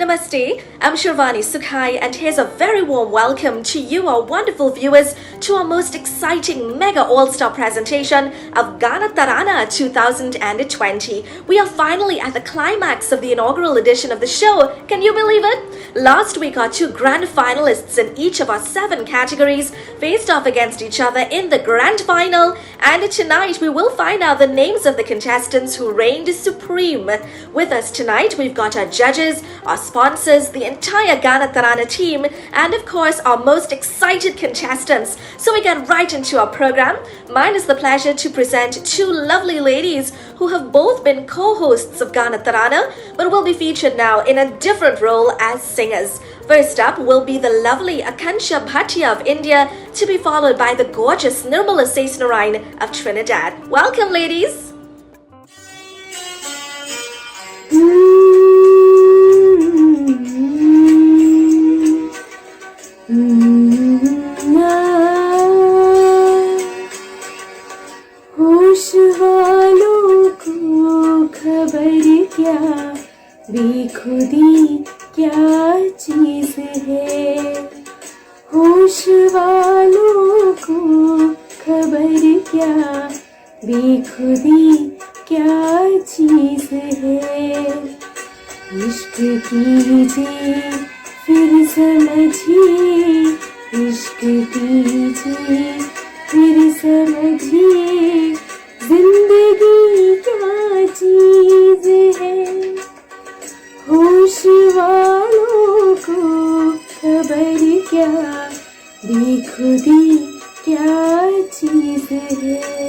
Namaste, I'm Shirvani Sukhai and here's a very warm welcome to you, our wonderful viewers, to our most exciting mega all-star presentation of Gana Tarana 2020. We are finally at the climax of the inaugural edition of the show. Can you believe it? Last week, our two grand finalists in each of our 7 categories faced off against each other in the grand final, and tonight we will find out the names of the contestants who reigned supreme. With us tonight, we've got our judges, our sponsors, the entire Gana Tarana team, and of course our most excited contestants. So we get right into our program. Mine is the pleasure to present 2 lovely ladies who have both been co-hosts of Gana Tarana, but will be featured now in a different role as singers. First up will be the lovely Akansha Bhatia of India, to be followed by the gorgeous Nirmala Sesnarayan of Trinidad. Welcome, ladies. होश वालों को खबर क्या, बेखुदी क्या चीज है। होश वालों को खबर क्या, बेखुदी क्या चीज है। इश्क कीजिए फिर समझिए, इश्क कीजिए फिर समझिए, जिंदगी क्या चीज है। होश वालों को खबर क्या, बेखुदी क्या चीज है।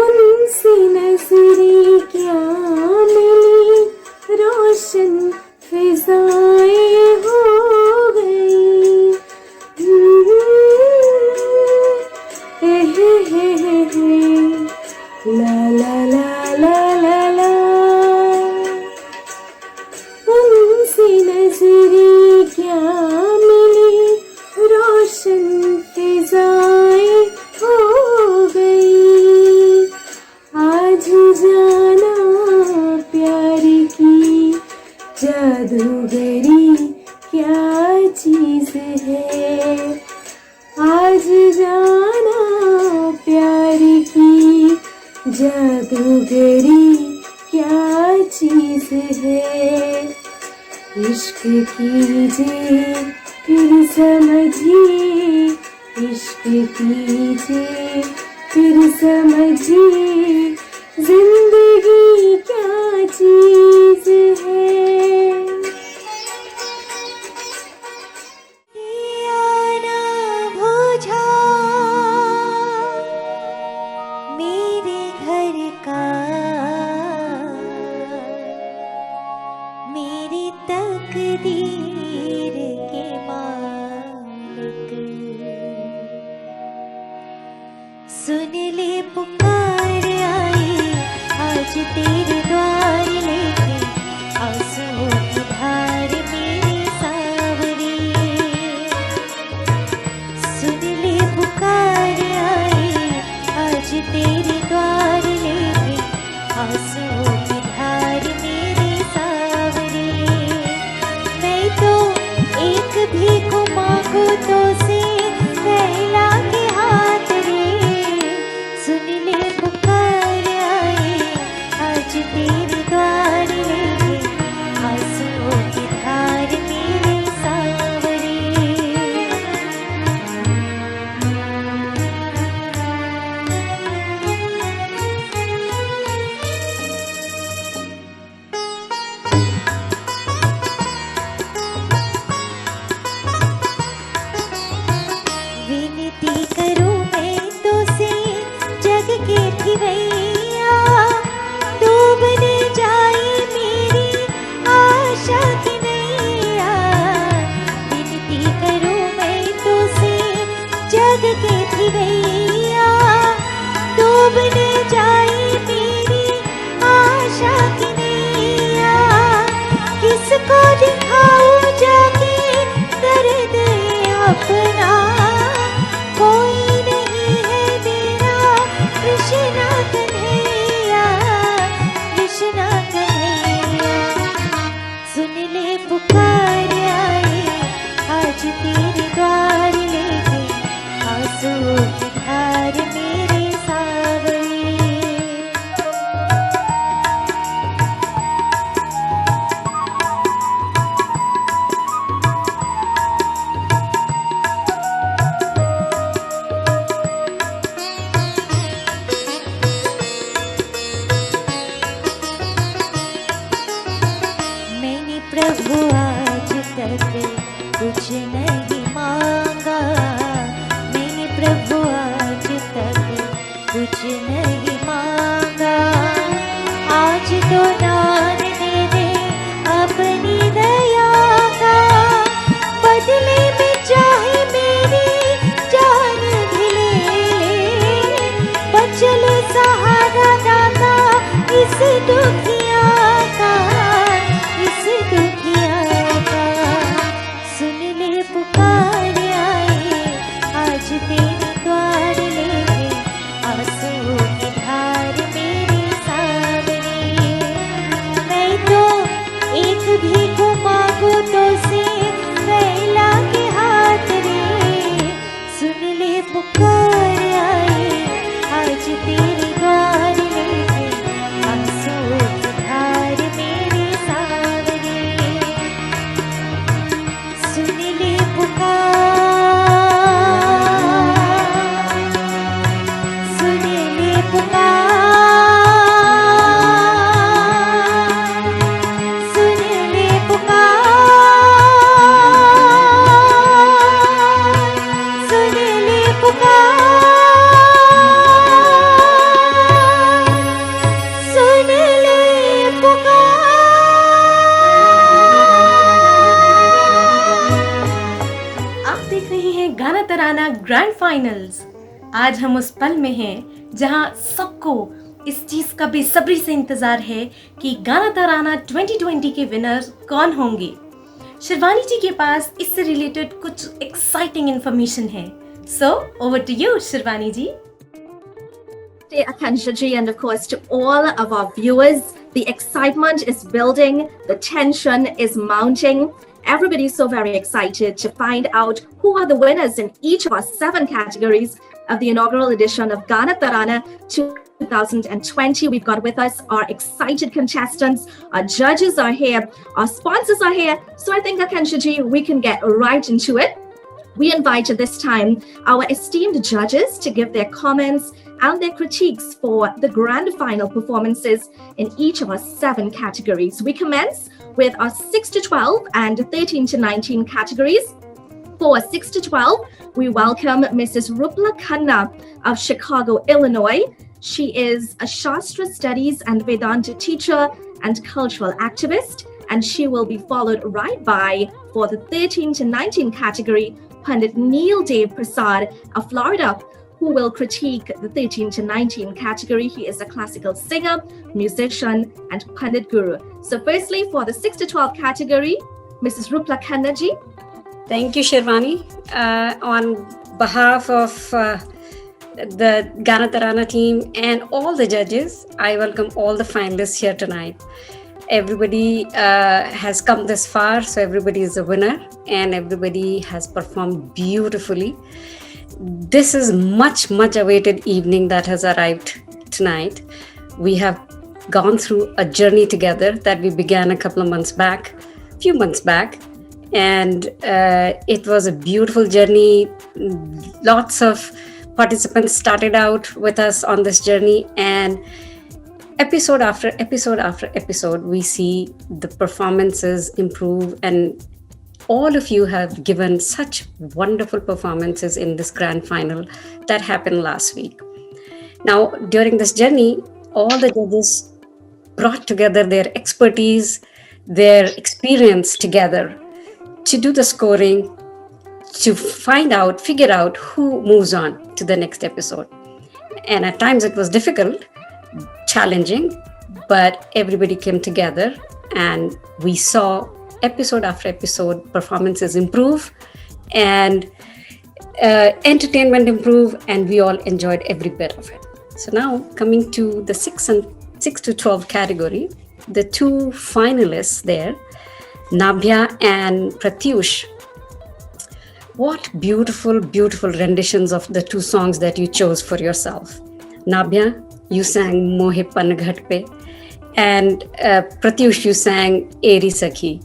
उनसे नजरें क्या मिली, रोशन फिजाएं हो गई। ला ला ला ला ला ला। उनसे नजरें क्या मिली, रोशन फिजाएं हो गई। आज जाना प्यार की जादूगरी क्या चीज है। आज जाना प्यार की जादूगरी क्या चीज है। इश्क कीजिए फिर समझिए, इश्क कीजिए फिर समझिए, जिंदगी क्या चीज है। आना बुझा मेरे घर का, मेरी तकदीर के मालिक, सुन ले पुकार आई आज तेरे द्वार लेके, आंसुओं की धार मेरी सावरी। सुन ले पुकार आई आज तेरे द्वार लेके, आंसुओं की धार मेरी सावरी। मैं तो एक भीख मांगू तो से फैला के हाथ रे, सुन ले पुकार आए आज तेरे प्रभु आज तक कुछ नहीं मांगा, मैंने प्रभु आज तक कुछ नहीं मांगा। आज तो दान दे दे अपनी दया का, बदले में चाहे मेरी जान भी ले ले। बचल सहारा दाता इस दुखिया का, इस दुखिया का। सुन ले पुकार आए आज तेरे द्वार लेके, आंसुओं की धार मेरे सामने। मैं तो एक भीख मांगू तो से फैला के हाथ रे। सुन ले पुकार आए आज तेरे द्वार लेके, आंसुओं की धार मेरे सामने। सुन ले पुकार, सुन ले पुकार, सुन ले पुकार, सुन ले पुकार, सुन ले पुकार। आप देख रहे हैं गाना तराना ग्रैंड फाइनल्स। आज हम उस पल में हैं जहां सबको इस चीज का बेसब्री से इंतजार है कि गाना तराना 2020 के विनर्स कौन होंगे। शिरवानी जी के पास इससे रिलेटेड कुछ एक्साइटिंग इंफॉर्मेशन है। So over to you Shirwani ji. Namaste, Akansha ji, and of course to all of our viewers. The excitement is building, the tension is mounting. Everybody's so very excited to find out who are the winners in each of our 7 categories of the inaugural edition of Gana Tarana 2020. We've got with us our excited contestants, our judges are here, our sponsors are here. So I think, Akansha ji, we can get right into it. We invite at this time our esteemed judges to give their comments and their critiques for the grand final performances in each of our 7 categories. We commence with our 6 to 12 and 13 to 19 categories. For 6 to 12, we welcome Mrs. Rupla Khanna of Chicago, Illinois. She is a Shastra Studies and Vedanta teacher and cultural activist, and she will be followed right by, for the 13 to 19 category, Pandit Neil Dev Prasad of Florida, who will critique the 13 to 19 category. He is a classical singer, musician, and Pandit Guru. So firstly, for the 6 to 12 category, Mrs. Rupla Khanna ji. Thank you, Shirvani. On behalf of the Gana Tarana team and all the judges, I welcome all the finalists here tonight. Everybody has come this far, so everybody is a winner and everybody has performed beautifully. This is much awaited evening that has arrived tonight. We have gone through a journey together that we began a few months back, and it was a beautiful journey. Lots of participants started out with us on this journey, and episode after episode, we see the performances improve, and all of you have given such wonderful performances in this grand final that happened last week. Now, during this journey, all the judges brought together their expertise, their experience together to do the scoring, to figure out who moves on to the next episode. And at times it was difficult, challenging, but everybody came together and we saw episode after episode performances improve and entertainment improve, and we all enjoyed every bit of it. So now coming to the 6 to 12 category, the 2 finalists there, Nabhya and Pratyush. What beautiful renditions of the 2 songs that you chose for yourself. Nabhya, you sang Mohe Panghat Pe, and Pratyush, you sang Eri Sakhi.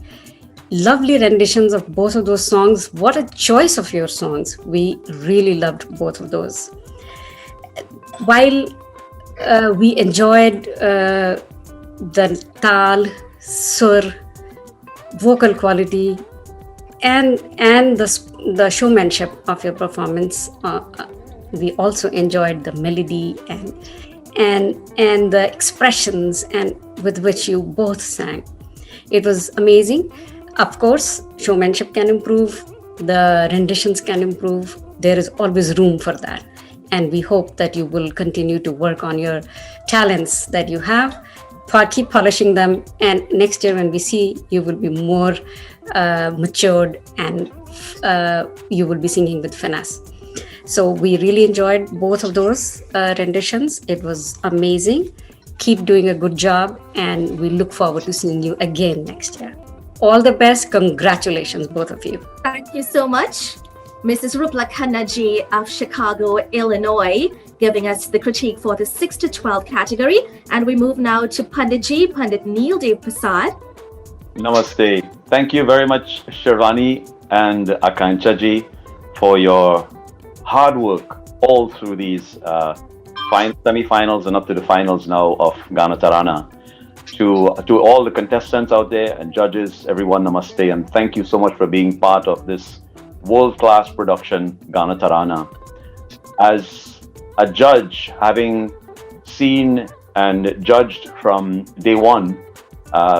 Lovely renditions of both of those songs. What a choice of your songs. We really loved both of those. While we enjoyed the tal, sur, vocal quality, and the showmanship of your performance. We also enjoyed the melody and the expressions and with which you both sang. It was amazing. Of course, showmanship can improve, the renditions can improve. There is always room for that. And we hope that you will continue to work on your talents that you have, keep polishing them. And next year, when we see, you will be more matured and you will be singing with finesse. So we really enjoyed both of those renditions. It was amazing. Keep doing a good job, and we look forward to seeing you again next year. All the best. Congratulations, both of you. Thank you so much, Mrs. Rupla Khannaji of Chicago, Illinois, giving us the critique for the 6 to 12 category. And we move now to Panditji, Pandit Neil Dev Prasad. Namaste. Thank you very much, Shirvani and Akankshaji, for your hard work all through these semi-finals and up to the finals now of Gana Tarana. To all the contestants out there and judges, everyone, namaste, and thank you so much for being part of this world-class production, Gana Tarana. As a judge, having seen and judged from day one,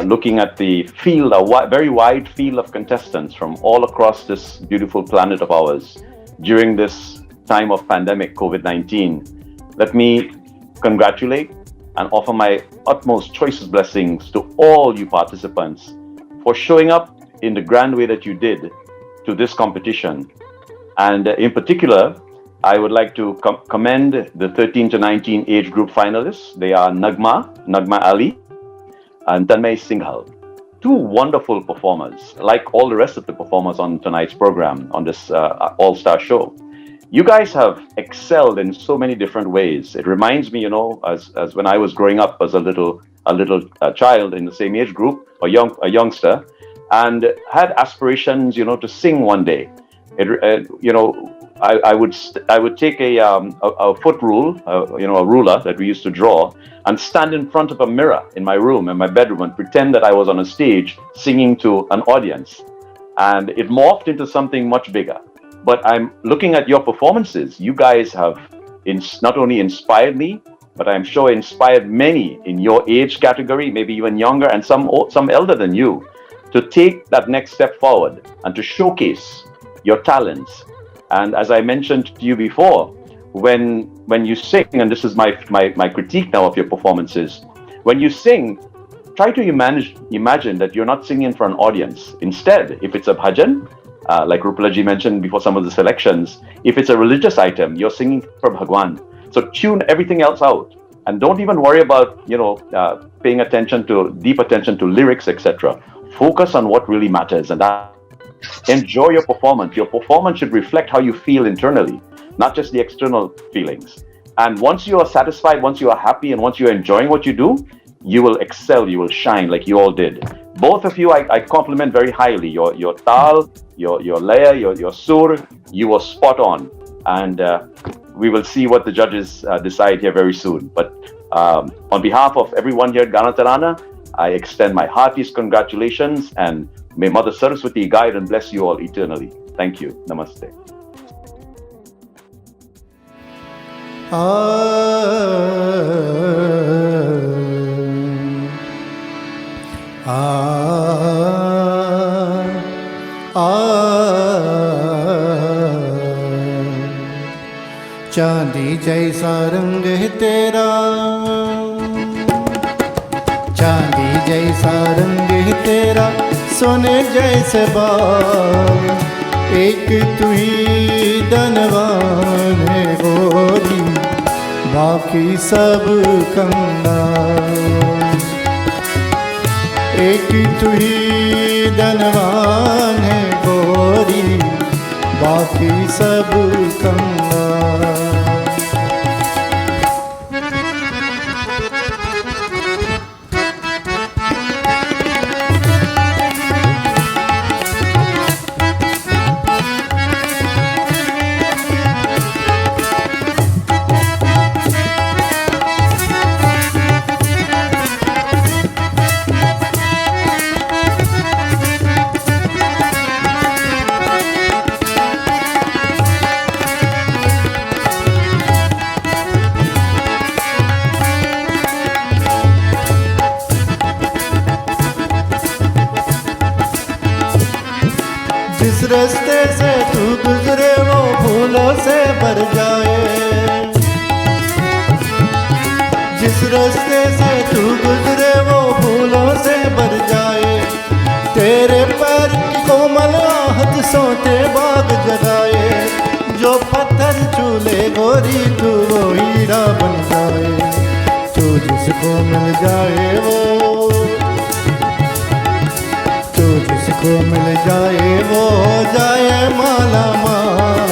looking at the field, very wide field of contestants from all across this beautiful planet of ours during this time of pandemic COVID-19, let me congratulate and offer my utmost choicest blessings to all you participants for showing up in the grand way that you did to this competition. And in particular, I would like to commend the 13 to 19 age group finalists. They are Nagma Ali and Tanmay Singhal. Two wonderful performers, like all the rest of the performers on tonight's program, on this all-star show. You guys have excelled in so many different ways. It reminds me, as when I was growing up as a little child in the same age group, a youngster, and had aspirations, to sing one day. I would take a foot rule, a ruler that we used to draw, and stand in front of a mirror in my room, in my bedroom, and pretend that I was on a stage singing to an audience. And it morphed into something much bigger. But I'm looking at your performances. You guys have not only inspired me, but I'm sure inspired many in your age category, maybe even younger, and some elder than you, to take that next step forward and to showcase your talents. And as I mentioned to you before, when you sing, and this is my critique now of your performances, when you sing, try to imagine that you're not singing for an audience. Instead, if it's a bhajan, like Rupalaji mentioned before some of the selections, if it's a religious item, you're singing for Bhagwan. So tune everything else out and don't even worry about, paying deep attention to lyrics, etc. Focus on what really matters, and enjoy your performance. Your performance should reflect how you feel internally, not just the external feelings. And once you are satisfied, once you are happy, and once you are enjoying what you do, you will excel, you will shine like you all did. Both of you, I compliment very highly. Your tal, your laya, your sur, you were spot on. And we will see what the judges decide here very soon. But on behalf of everyone here at Gana Tarana, I extend my heartiest congratulations, and may Mother Saraswati guide and bless you all eternally. Thank you. Namaste. चांदी जैसा रंग है तेरा, चांदी जैसा रंग है तेरा, सोने जैसे बाल, एक तू ही धनवान है गोरी, बाकी सब कंगाल। एक तू ही धनवान है गोरी, बाकी सब कंगाल। रास्ते से तू गुजरे वो फूलों से भर जाए, जिस रास्ते से तू गुजरे वो फूलों से भर जाए, तेरे पैर की कोमल आहट सोते बाग जगाए, जो पत्थर चूले गोरी तू वो हीरा बन जाए, तू जिसको मिल जाए तो जिसको मिल जाए वो हो जाए माला माल,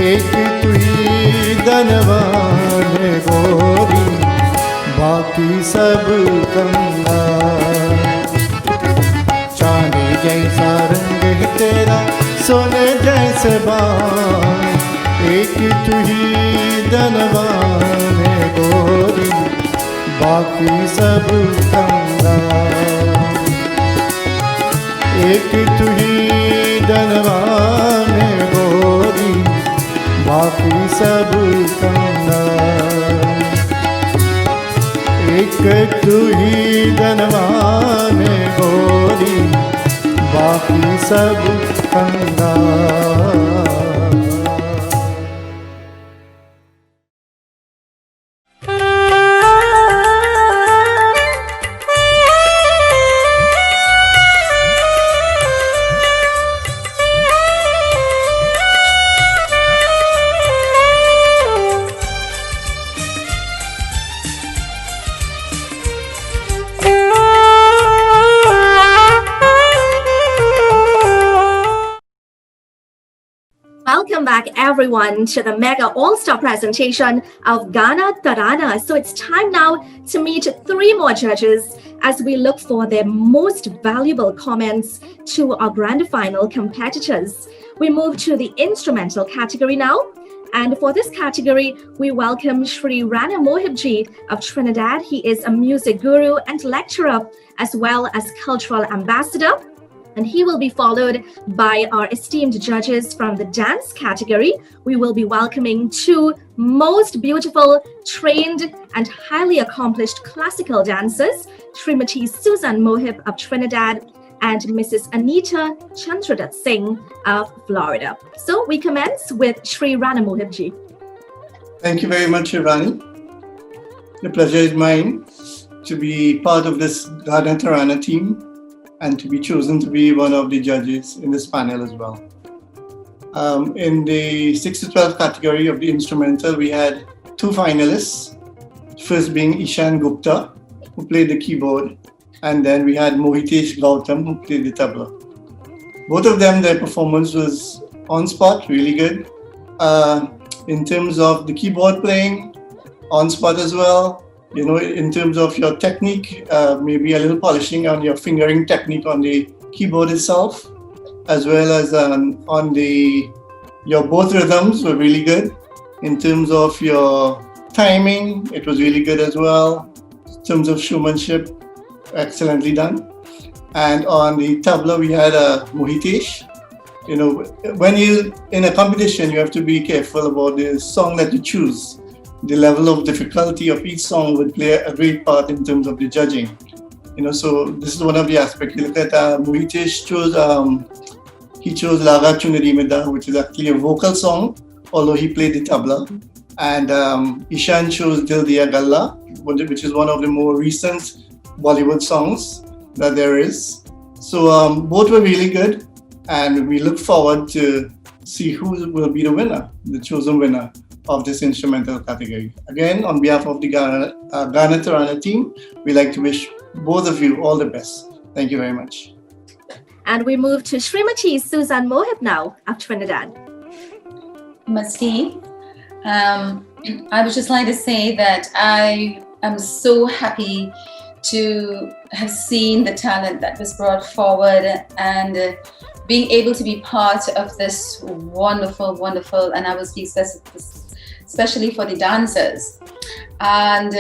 एक तू ही धनवान है गोरी बाकी सब कंगाल, चांदी जैसा रंग है तेरा सोने जैसे बाल, एक तू ही धनवान है गोरी बाकी सब कंगाल, एक तू ही धनवान है गोरी बाकी सब कंगाल, एक तू ही धनवान है गोरी बाकी सब कंगाल। Welcome back, everyone, to the Mega All-Star presentation of Gana Tarana. So it's time now to meet 3 more judges as we look for their most valuable comments to our grand final competitors. We move to the instrumental category now. And for this category, we welcome Shri Rana Mohibji of Trinidad. He is a music guru and lecturer, as well as cultural ambassador. And he will be followed by our esteemed judges from the dance category. We will be welcoming 2 most beautiful, trained, and highly accomplished classical dancers, Srimati Susan Mohib of Trinidad and Mrs. Anita Chandradat Singh of Florida. So we commence with Shri Rana Mohibji. Thank you very much, Shivani. The pleasure is mine to be part of this Gana Tarana team and to be chosen to be one of the judges in this panel as well. In the 6 to 12 category of the instrumental, we had 2 finalists, first being Ishan Gupta, who played the keyboard, and then we had Mohitesh Gautam, who played the tabla. Both of them, their performance was on spot, really good. In terms of the keyboard playing, on spot as well. You know, in terms of your technique, maybe a little polishing on your fingering technique on the keyboard itself, as well as on your both rhythms were really good. In terms of your timing, it was really good as well. In terms of showmanship, excellently done. And on the tabla, we had Mohitesh. You know, when you in a competition, you have to be careful about the song that you choose. The level of difficulty of each song would play a great part in terms of the judging. You know, so this is one of the aspects. You look at Mohitesh chose Laga Chunari Mida, which is actually a vocal song, although he played the tabla. And Ishan chose Dil Diya Galla, which is one of the more recent Bollywood songs that there is. So both were really good, and we look forward to see who will be the winner, the chosen winner of this instrumental category. Again, on behalf of the Gana Tarana team, we like to wish both of you all the best. Thank you very much. And we move to Srimati Susan Mohib now of Trinidad. Namaste. I would just like to say that I am so happy to have seen the talent that was brought forward and being able to be part of this wonderful, and I will speak especially for the dancers. And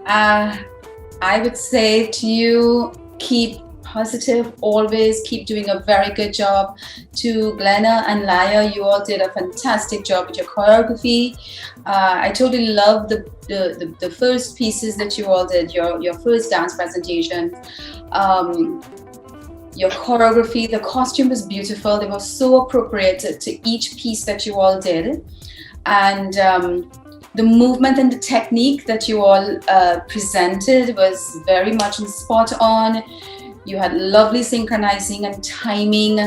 I would say to you, keep positive, always keep doing a very good job. To Glenna and Laya, you all did a fantastic job with your choreography. I totally love the first pieces that you all did, your first dance presentation. your choreography, the costume was beautiful. They were so appropriate to each piece that you all did. And the movement and the technique that you all presented was very much spot on. You had lovely synchronizing and timing.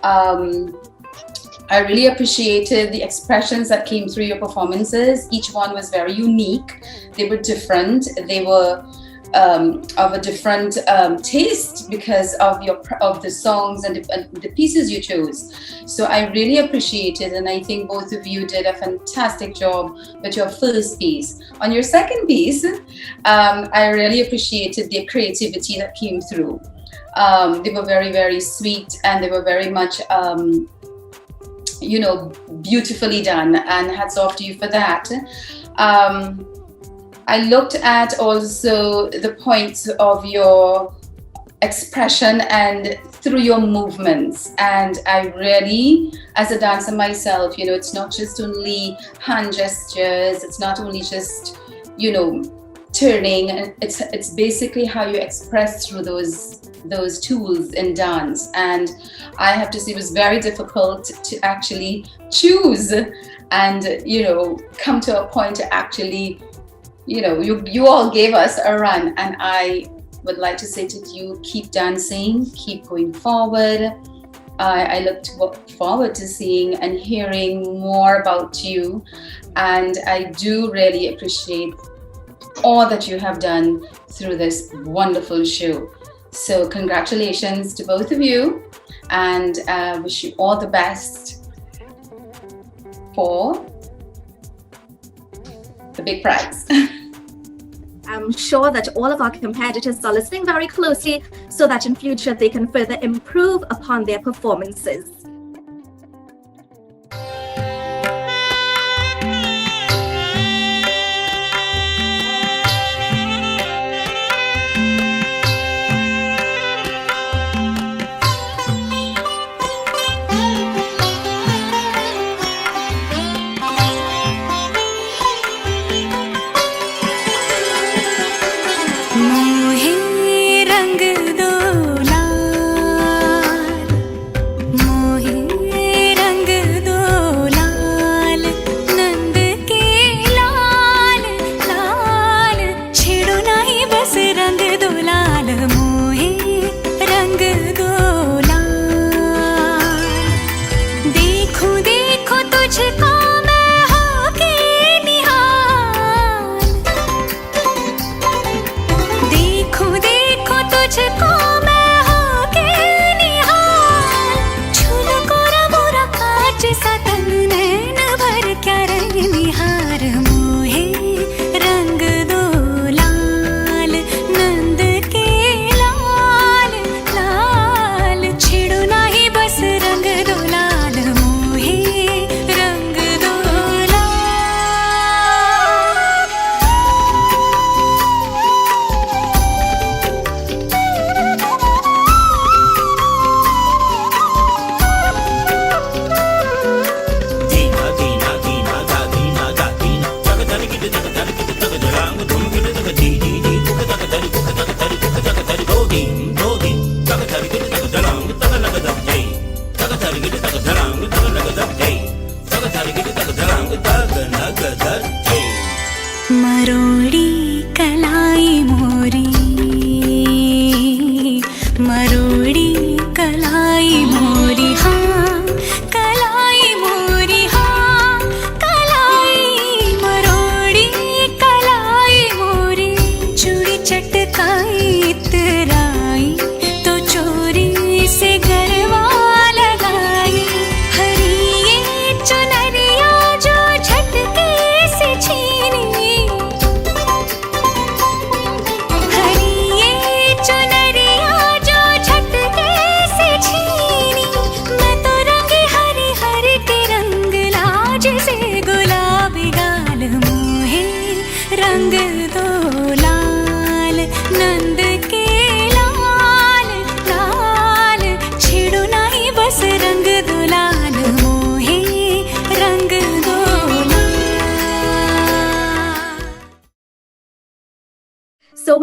I really appreciated the expressions that came through your performances. Each one was very unique. They were different. They were of a different taste because of the songs and the pieces you chose. So I really appreciate it, and I think both of you did a fantastic job with your first piece. On your second piece, I really appreciated the creativity that came through. They were very, very sweet, and they were very much beautifully done, and hats off to you for that. I looked at also the points of your expression and through your movements, and I really, as a dancer myself, it's not just only hand gestures, it's not only just turning, it's basically how you express through those tools in dance. And I have to say it was very difficult to actually choose and come to a point to actually you all gave us a run, and I would like to say to you, keep dancing, keep going forward. I look forward to seeing and hearing more about you, and I do really appreciate all that you have done through this wonderful show. So congratulations to both of you, and wish you all the best for the big prize. I'm sure that all of our competitors are listening very closely so that in future they can further improve upon their performances. मरोड़ी कलाई मोरी, मरोड़ी कलाई मोरी, हाँ कलाई मोरी, हाँ कलाई मरोड़ी कलाई मोरी, चूड़ी चटकाई इतराई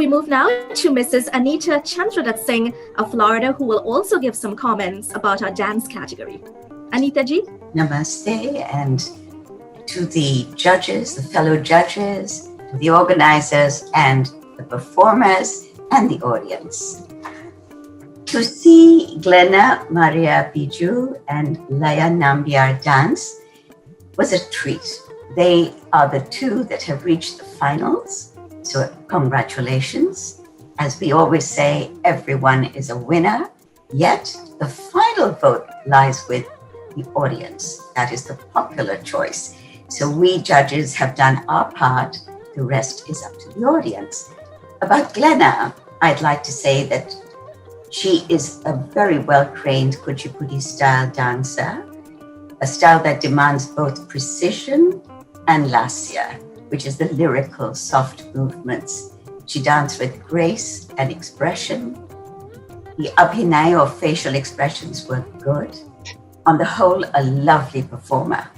we move now to Mrs. Anita Chandradat Singh of Florida, who will also give some comments about our dance category. Anita ji? Namaste, and to the judges, the fellow judges, to the organizers and the performers and the audience. To see Glenna Maria Biju and Laya Nambiar dance was a treat. They are the two that have reached the finals, so congratulations. As we always say, everyone is a winner, yet the final vote lies with the audience. That is the popular choice. So we judges have done our part, the rest is up to the audience. About Glenna, I'd like to say that she is a very well-trained Kuchipudi style dancer, a style that demands both precision and lasya, which is the lyrical, soft movements. She danced with grace and expression. The abhinay or facial expressions were good. On the whole, a lovely performer.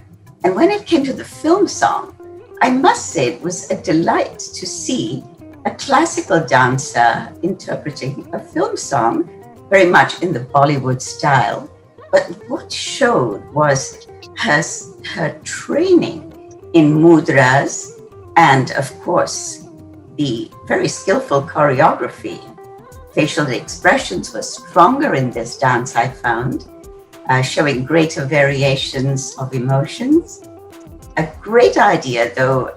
And when it came to the film song, I must say it was a delight to see a classical dancer interpreting a film song, very much in the Bollywood style. But what showed was her training in mudras and, of course, the very skillful choreography. Facial expressions were stronger in this dance, I found, showing greater variations of emotions. A great idea, though,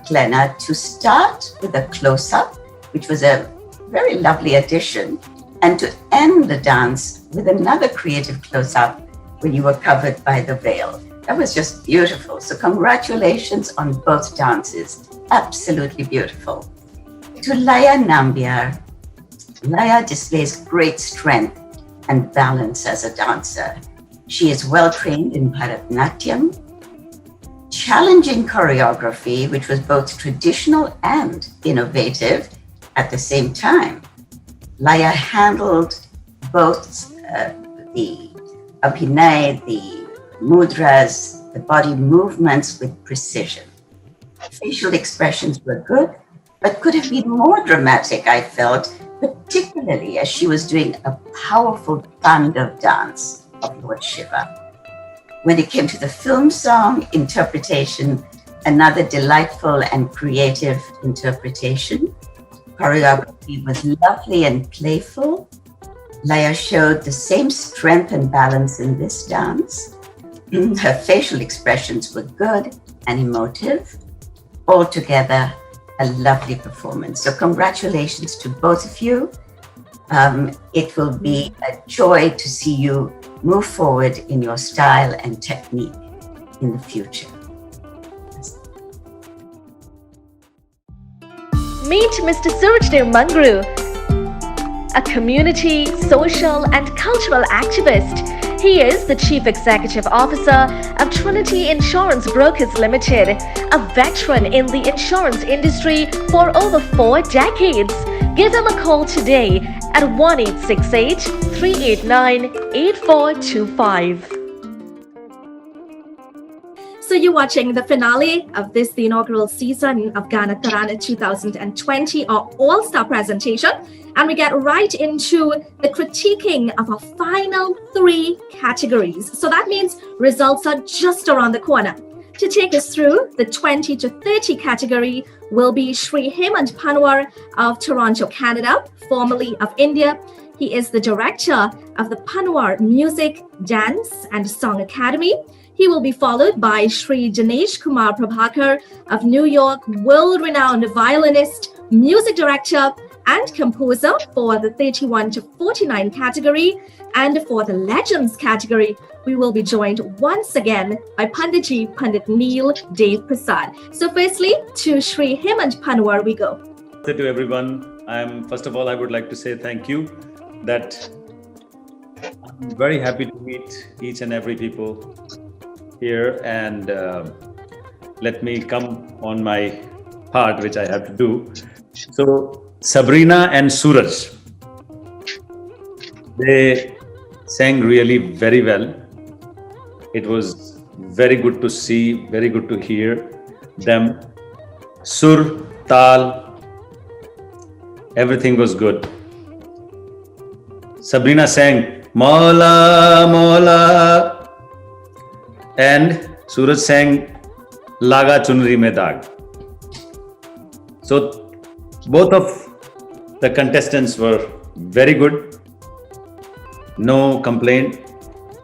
Glenna, to start with a close-up, which was a very lovely addition, and to end the dance with another creative close-up when you were covered by the veil. That was just beautiful. So congratulations on both dances. Absolutely beautiful. To Laya Nambiar, Laya displays great strength and balance as a dancer. She is well trained in Bharatanatyam, challenging choreography, which was both traditional and innovative at the same time. Laya handled both the abhinay, the mudras, the body movements with precision. Facial expressions were good, but could have been more dramatic, I felt, particularly as she was doing a powerful Tandav dance of Lord Shiva. When it came to the film song interpretation, another delightful and creative interpretation. Choreography was lovely and playful. Laya showed the same strength and balance in this dance. Her facial expressions were good and emotive. Altogether, a lovely performance. So congratulations to both of you. It will be a joy to see you move forward in your style and technique in the future. Meet Mr. Surajdev Mangru, a community, social and cultural activist. He is the Chief Executive Officer of Trinity Insurance Brokers Limited, a veteran in the insurance industry for over 4 decades. Give him a call today at 1868-389-8425. So you're watching the finale of the inaugural season of Gana Tarana 2020, our all-star presentation. And we get right into the critiquing of our final 3 categories. So that means results are just around the corner. To take us through the 20 to 30 category will be Shri Hemant Panwar of Toronto, Canada, formerly of India. He is the director of the Panwar Music, Dance and Song Academy. He will be followed by Shri Dinesh Kumar Prabhakar of New York, world-renowned violinist, music director, and composer for the 31 to 49 category. And for the Legends category, we will be joined once again by Panditji Pandit Neil Dev Prasad. So firstly, to Shri Hemant Panwar we go. To everyone, first of all, I would like to say thank you. That I'm very happy to meet each and every people here, and let me come on my part, which I have to do. So Sabrina and Suraj, they sang really very well. It was very good to see, very good to hear them. Sur, Tal, everything was good. Sabrina sang Maula Maula, and Suraj sang Laga Chunri Mein Daag. So both of the contestants were very good. No complaint.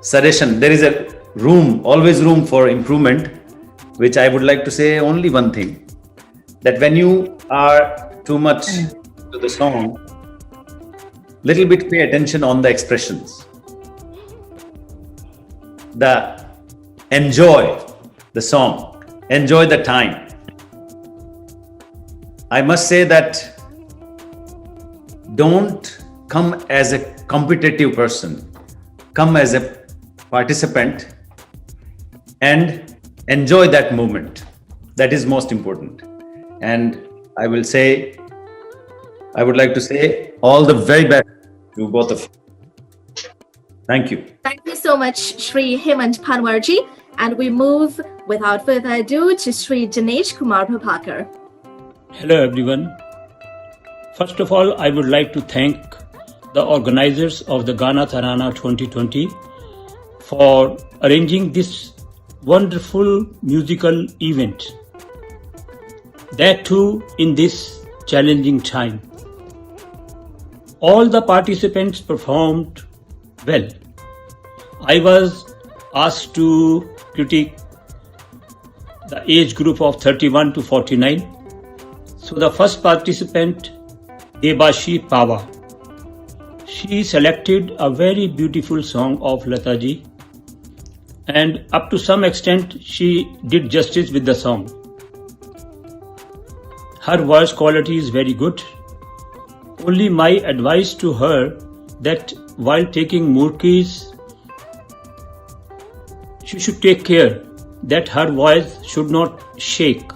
Suggestion: there is a room, always room for improvement, which I would like to say only one thing, that when you are too much to the song, little bit pay attention on the expressions. Enjoy the song, enjoy the time. I must say that don't come as a competitive person, come as a participant and enjoy that moment. That is most important. And I would like to say all the very best to both of you. Thank you. Thank you so much, Shri Hemant Panwarji. And we move without further ado to Shri Dinesh Kumar Prabhakar. Hello everyone. First of all, I would like to thank the organizers of the Gana Tarana 2020 for arranging this wonderful musical event. That too in this challenging time. All the participants performed well. I was asked to critique the age group of 31 to 49. So the first participant, Debashi Pawa, she selected a very beautiful song of Lataji, and up to some extent she did justice with the song. Her voice quality is very good. Only my advice to her that while taking Murkis, she should take care that her voice should not shake.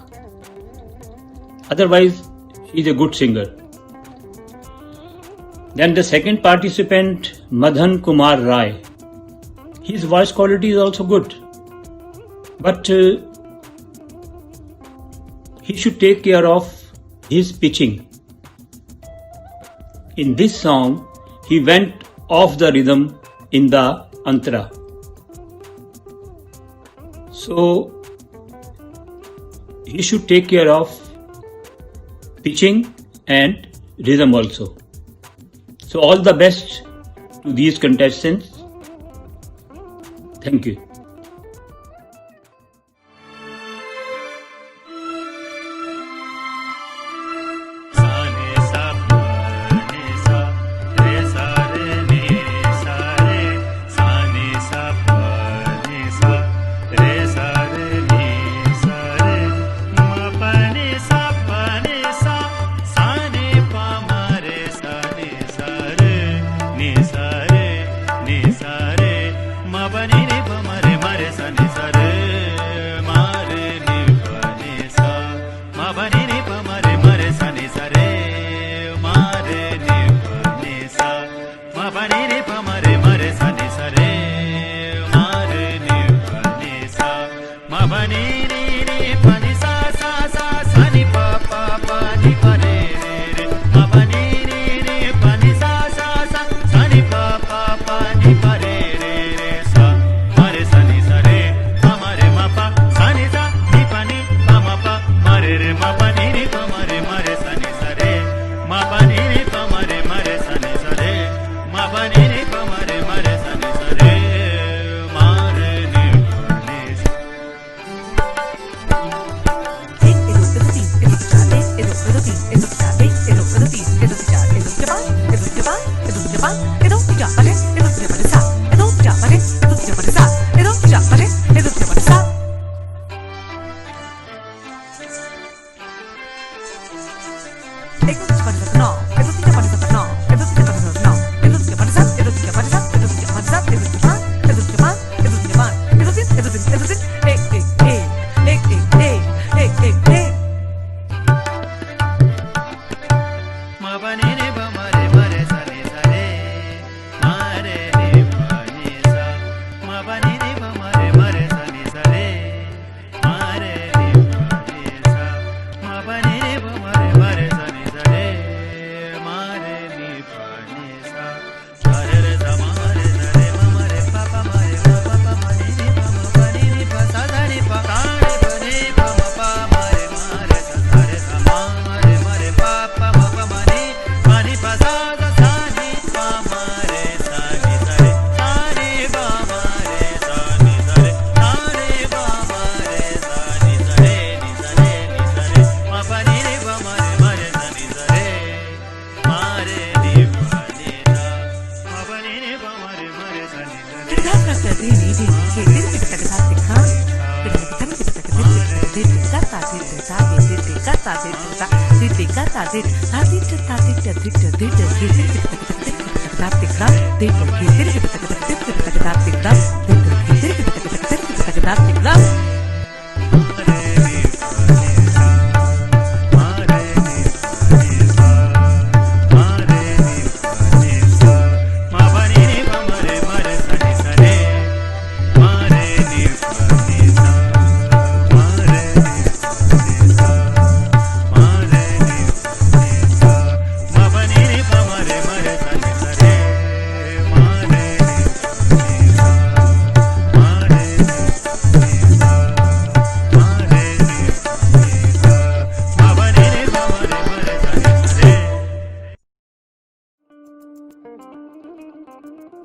Otherwise, she is a good singer. Then the second participant, Madhan Kumar Rai. His voice quality is also good. But he should take care of his pitching. In this song, he went off the rhythm in the antara. So, he should take care of pitching and rhythm also. So all the best to these contestants. Thank you. Mare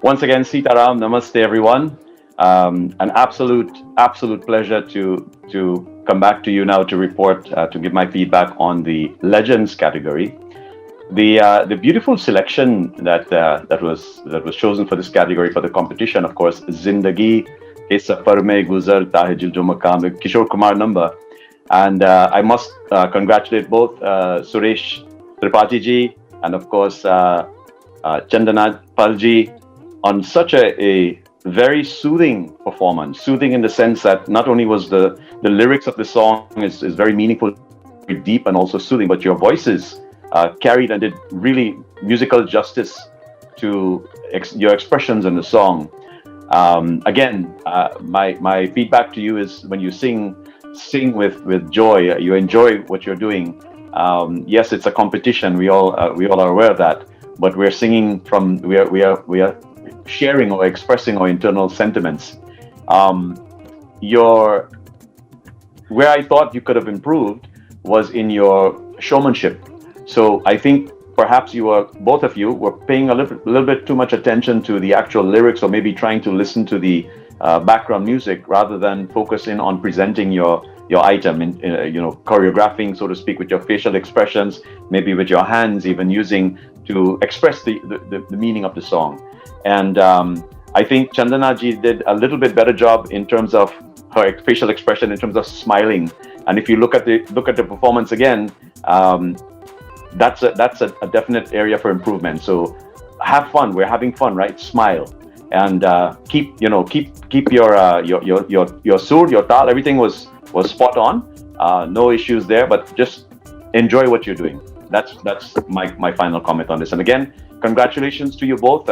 Once again, Sitaram, namaste everyone. An absolute pleasure to come back to you now to report, to give my feedback on the Legends category. The beautiful selection that was chosen for this category for the competition, of course, Zindagi Ke Safar Mein Guzarta Hai Dil Jo Maqam, the Kishore Kumar number. And I must congratulate both Suresh Tripathi ji and of course Chandana Palji on such a very soothing performance. Soothing in the sense that not only was the lyrics of the song is very meaningful, very deep and also soothing, but your voices carried and did really musical justice to your expressions in the song. Again, my feedback to you is when you sing with joy, you enjoy what you're doing. Yes, it's a competition. We all are aware of that. But we're singing from we are sharing or expressing our internal sentiments. Where I thought you could have improved was in your showmanship. So I think perhaps both of you were paying a little bit too much attention to the actual lyrics, or maybe trying to listen to the background music rather than focus in on presenting your item, in choreographing, so to speak, with your facial expressions, maybe with your hands, even using to express the meaning of the song. And I think Chandana ji did a little bit better job in terms of her facial expression, in terms of smiling. And if you look at the performance again, that's a definite area for improvement. So have fun. We're having fun, right? Smile and keep your sur, your tal, everything was spot on. No issues there, but just enjoy what you're doing. That's my final comment on this. And again, congratulations to you both.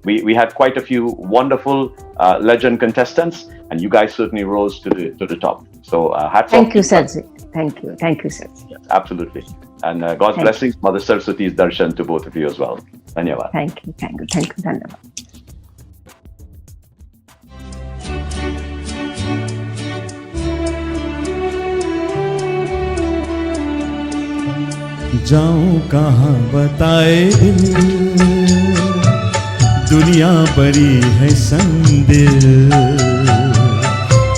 We had quite a few wonderful legend contestants, and you guys certainly rose to the top. So hats off. Thank you, Sarji. Thank you, Sarji. Yes, absolutely. And God's blessings, Mother Saraswati's darshan to both of you as well. Dhanyavad. Thank you. Dhanyavad. जाऊं कहाँ बताए दिल, दुनिया बड़ी है संदिल,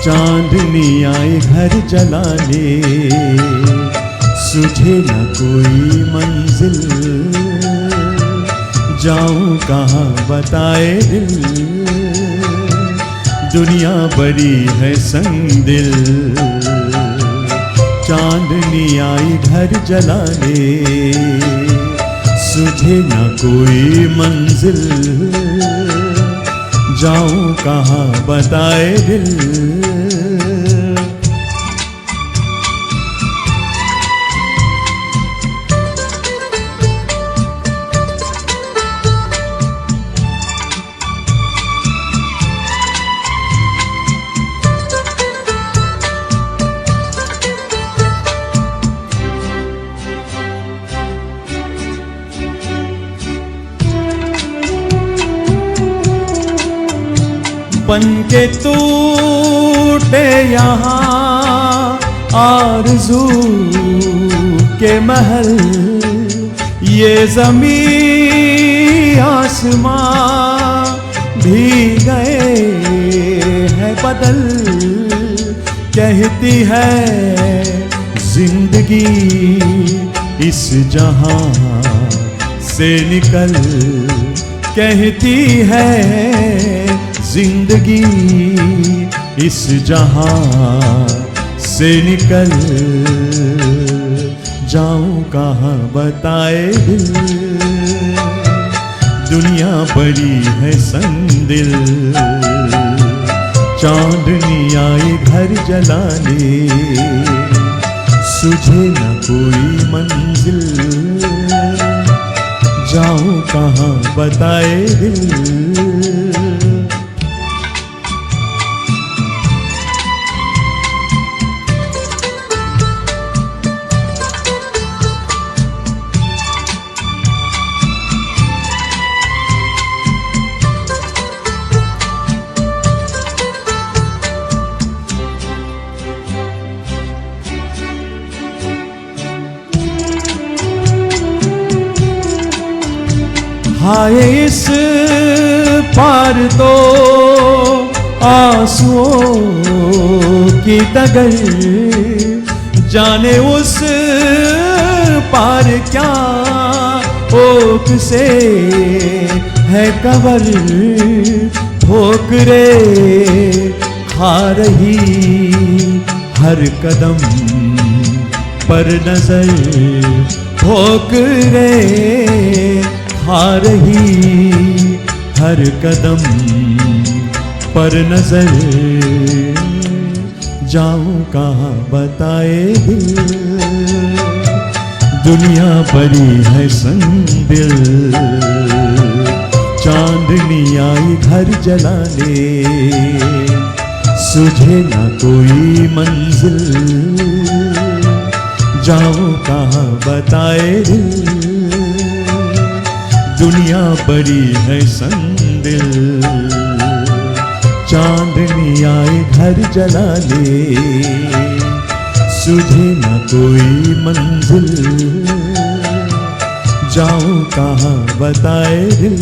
चांदनी आए घर जलाने, सुझे न कोई मंजिल। जाऊं कहाँ बताए दिल, दुनिया बड़ी है संदिल, चांदनी आई घर जलाने, सुझे न कोई मंजिल। जाऊं कहाँ बताए दिल। बन के टूटे यहाँ आरज़ू के महल, ये ज़मीं आसमां भी गए हैं बदल। कहती है जिंदगी इस जहां से निकल, कहती है जिंदगी इस जहां से निकल जाऊं कहाँ बताए दिल, दुनिया बड़ी है संदिल, चांदनी आई घर जलाने, सुझे न कोई मंजिल, जाऊं कहाँ बताए दिल। हाय इस पार तो आंसुओं की डगर, जाने उस पार क्या ओक से है कबर, ठोकरे खा रही हर कदम पर नजर, ठोकरे खा रही हर कदम पर नजर, जाऊं कहाँ बताए दिल, दुनिया बड़ी है संदिल, चांदनी आई घर जलाने, सुझे ना कोई मंजिल, जाऊं कहाँ बताए दिल, दुनिया बड़ी है संदिल, चांदनी आए घर जलाने, सुझे न कोई मंजिल, जाऊं कहाँ बताए दिल।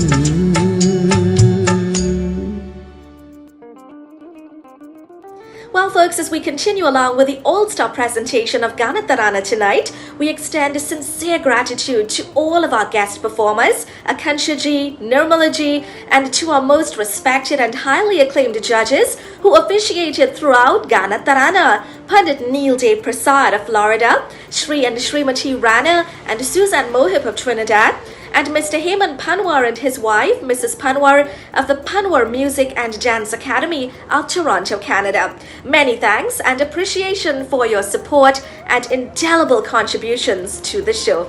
Well, folks, as we continue along with the all-star presentation of Gana Tarana tonight, we extend a sincere gratitude to all of our guest performers, Akansha ji, Nirmala ji, and to our most respected and highly acclaimed judges who officiated throughout Gana Tarana, Pandit Neil De Prasad of Florida, Shri and Srimati Rana and Suzanne Mohib of Trinidad, and Mr. Hemant Panwar and his wife, Mrs. Panwar of the Panwar Music and Dance Academy of Toronto, Canada. Many thanks and appreciation for your support and indelible contributions to the show.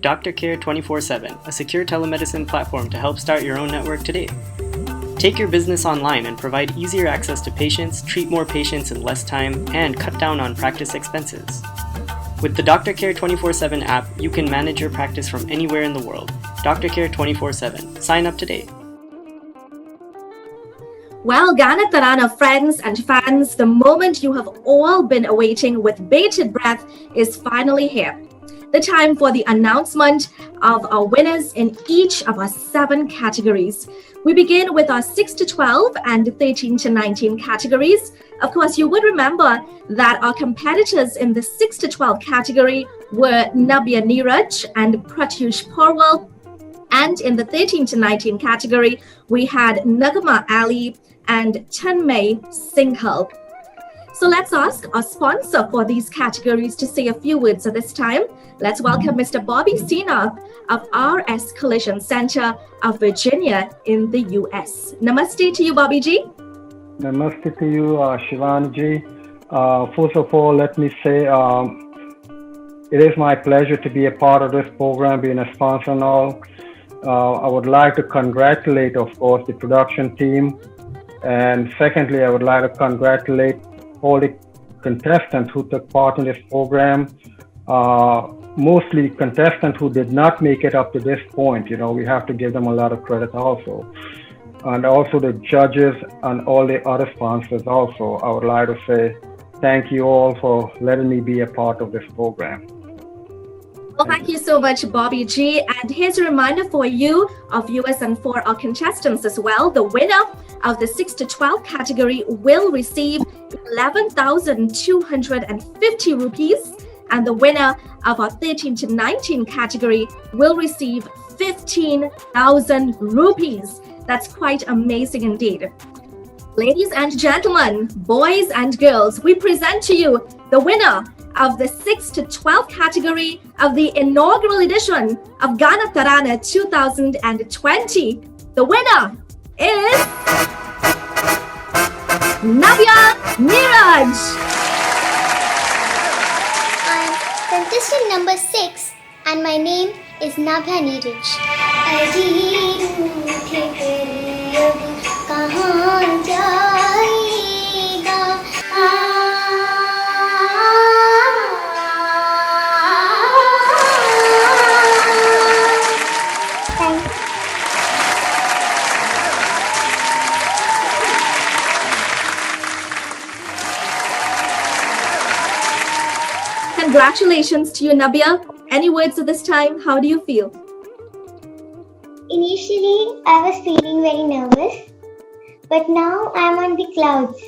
Dr. Care 24/7, a secure telemedicine platform to help start your own network today. Take your business online and provide easier access to patients, treat more patients in less time, and cut down on practice expenses. With the Dr. Care 24/7 app, you can manage your practice from anywhere in the world. Dr. Care 24/7. Sign up today. Well, Gana Tarana friends and fans, the moment you have all been awaiting with bated breath is finally here. The time for the announcement of our winners in each of our 7 categories. We begin with our 6 to 12 and 13 to 19 categories. Of course, you would remember that our competitors in the 6 to 12 category were Nabia Neeraj and Pratyush Porwal. And in the 13 to 19 category, we had Nagama Ali and Chanmay Singhal. So let's ask our sponsor for these categories to say a few words at this time. Let's welcome Mr. Bobby Sina of RS Collision Center of Virginia in the US. Namaste to you, Bobby Ji. Namaste to you, Shivani Ji. First of all, let me say it is my pleasure to be a part of this program, being a sponsor and all. I would like to congratulate, of course, the production team. And secondly, I would like to congratulate all the contestants who took part in this program. Mostly contestants who did not make it up to this point. You know, we have to give them a lot of credit also. And also the judges and all the other sponsors also. I would like to say thank you all for letting me be a part of this program. Well, thank you so much, Bobby G. And here's a reminder for you, our viewers, and for our contestants as well. The winner of the 6 to 12 category will receive 11,250 rupees. And the winner of our 13 to 19 category will receive 15,000 rupees. That's quite amazing indeed. Ladies and gentlemen, boys and girls, we present to you the winner of the 6th to 12th category of the inaugural edition of Gana Tarana 2020. The winner is Navya Neeraj. I'm contestant number 6 and my name is Navya Neeraj. कहाँ जाएगा Congratulations to you, Nabia. Any words at this time? How do you feel? Initially, I was feeling very nervous, but now I'm on the clouds.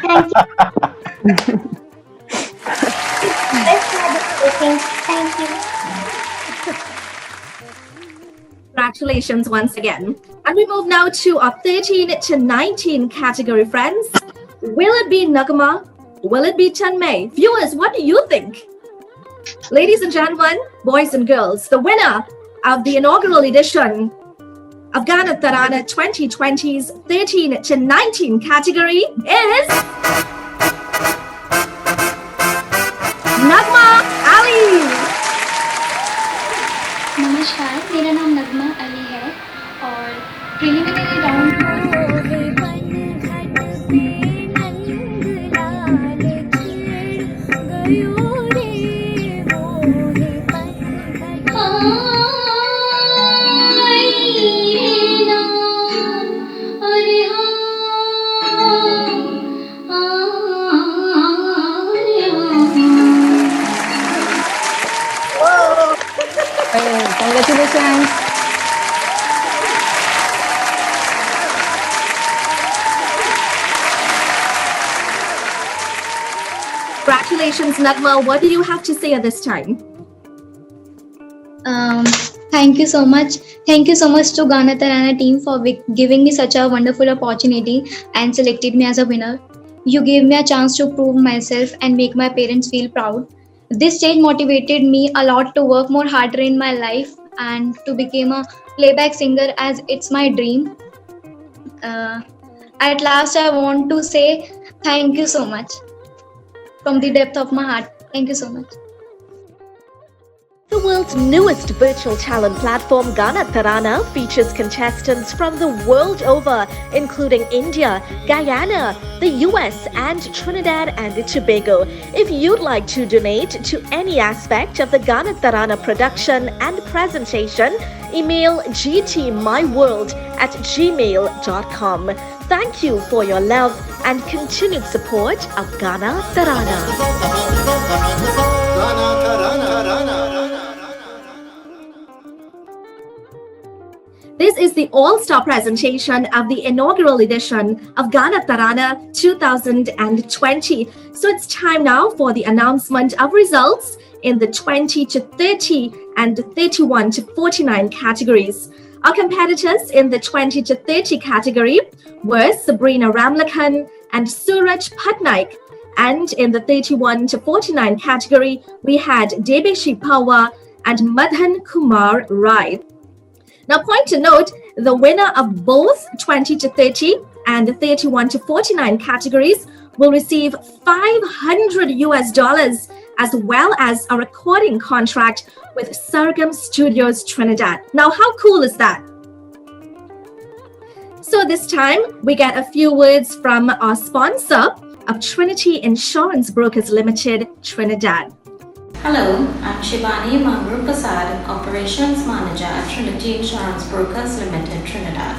Thank you. Thank you. Congratulations once again. And we move now to our 13 to 19 category, friends. Will it be Nagma? Will it be Tanmay? Viewers, what do you think? Ladies and gentlemen, boys and girls, the winner of the inaugural edition of Gana Tarana 2020's 13 to 19 category is Nagma Ali. नमस्कार, मेरा नाम नगमा अली है और preliminary round Congratulations. Congratulations, Nagma. What do you have to say at this time? Thank you so much. Thank you so much to Gana Tarana team for giving me such a wonderful opportunity and selected me as a winner. You gave me a chance to prove myself and make my parents feel proud. This stage motivated me a lot to work more harder in my life and to become a playback singer as it's my dream. At last, I want to say thank you so much from the depth of my heart. Thank you so much. The world's newest virtual talent platform, Gana Tarana, features contestants from the world over, including India, Guyana, the US, and Trinidad and Tobago. If you'd like to donate to any aspect of the Gana Tarana production and presentation, email gtmyworld@gmail.com. Thank you for your love and continued support of Gana Tarana. This is the all-star presentation of the inaugural edition of Gana Tarana 2020. So it's time now for the announcement of results in the 20 to 30 and 31 to 49 categories. Our competitors in the 20 to 30 category were Sabrina Ramlakhan and Suraj Patnaik. And in the 31 to 49 category, we had Debeshi Pawar and Madhan Kumar Rai. Now, point to note, the winner of both 20 to 30 and 31 to 49 categories will receive $500 as well as a recording contract with Sargam Studios Trinidad. Now, how cool is that? So this time, we get a few words from our sponsor of Trinity Insurance Brokers Limited, Trinidad. Hello, I'm Shivani Mangur Prasad, Operations Manager at Trinity Insurance Brokers Limited, Trinidad.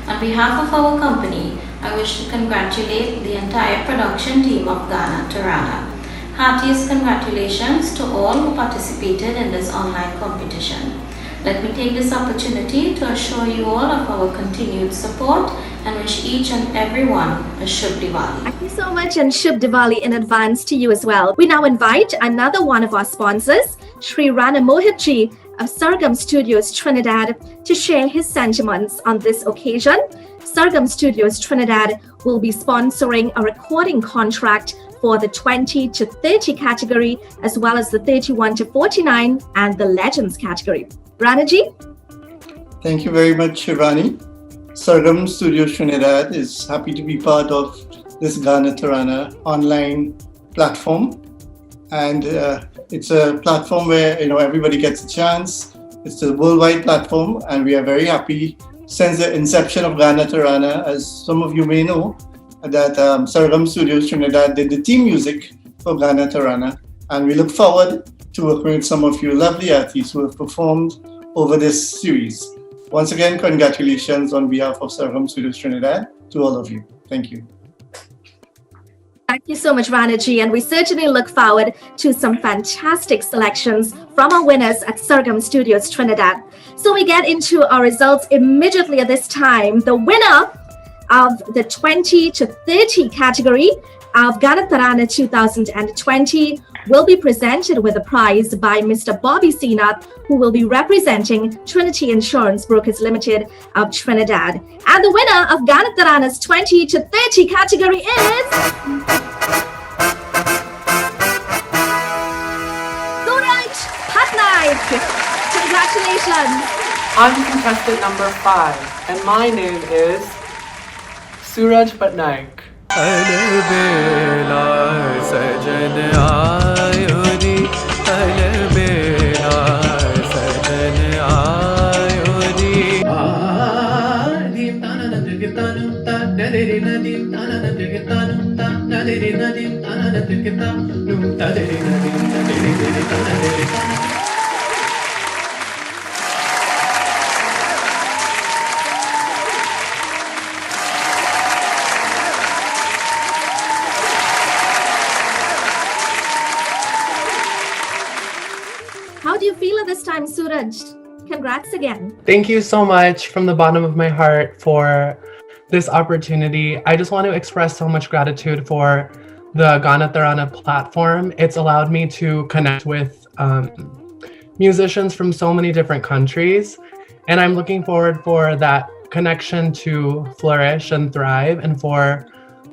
On behalf of our company, I wish to congratulate the entire production team of Gana Tarana. Heartiest congratulations to all who participated in this online competition. Let me take this opportunity to assure you all of our continued support and wish each and everyone a Shubh Diwali. Thank you so much and Shubh Diwali in advance to you as well. We now invite another one of our sponsors, Sri Rana Mohitji, of Sargam Studios Trinidad to share his sentiments on this occasion. Sargam Studios Trinidad will be sponsoring a recording contract for the 20 to 30 category, as well as the 31 to 49 and the Legends category. Ranaji? Thank you very much, Shivani. Sargam Studios Trinidad is happy to be part of this Ghana Tarana online platform. And it's a platform where everybody gets a chance. It's a worldwide platform, and we are very happy since the inception of Ghana Tarana. As some of you may know, that Sargam Studios Trinidad did the theme music for Ghana Tarana, and we look forward to working with some of you lovely artists who have performed over this series. Once again, congratulations on behalf of Sargam Studios Trinidad to all of you. Thank you. Thank you so much, Ranaji, and we certainly look forward to some fantastic selections from our winners at Sargam Studios Trinidad. So we get into our results immediately at this time. The winner of the 20 to 30 category of Ghana Tarana 2020 will be presented with a prize by Mr. Bobby Sinath, who will be representing Trinity Insurance Brokers Limited of Trinidad. And the winner of Ghana Tarana's 20 to 30 category is Suraj Patnaik. Congratulations. I'm contestant number 5, and my name is Suraj Patnaik. अलबेला सजन आयो रे अलबेला सजन आयो रे दीम ताना नदिर तानु ता नदिर नदीम ताना नदिर तानु ता नदिर नदीम ताना नदिर तानु ता नदिर नदीम नदिर ताना नदिर ताना. How do you feel at this time, Suraj? Congrats again. Thank you so much from the bottom of my heart for this opportunity. I just want to express so much gratitude for the Ghana Tarana platform. It's allowed me to connect with musicians from so many different countries, and I'm looking forward for that connection to flourish and thrive, and for